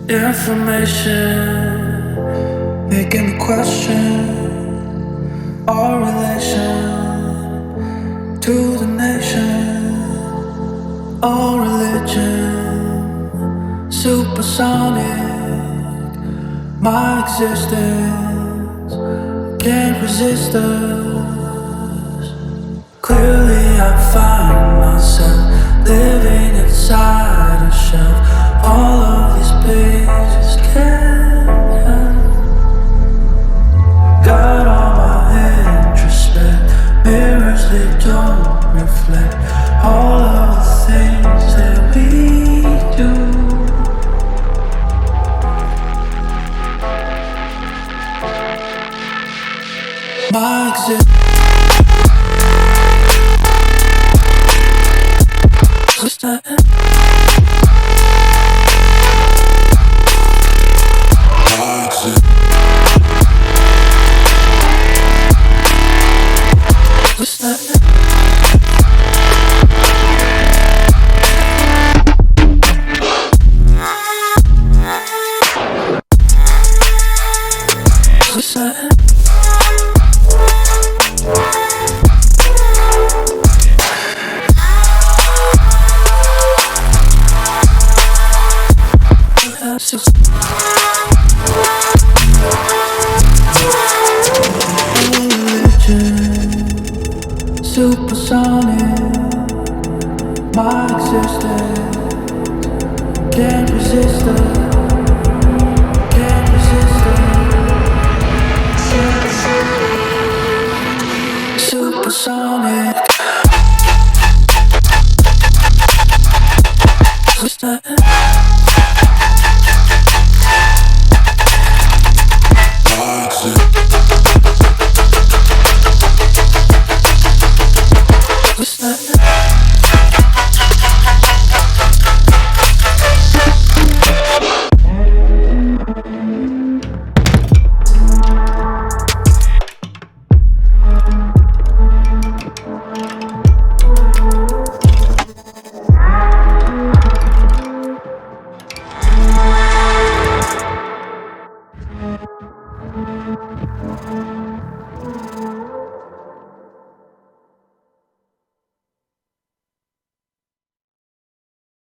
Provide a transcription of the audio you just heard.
Information making me question our relation to the nation, our religion, supersonic, my existence can't resist us. Clearly I find myself living inside a shelf. All of these pages can't help. Got all my introspect, mirrors they don't reflect all of the things that we do. My existence supersonic, my existence can't resist us, can't resist us. Supersonic.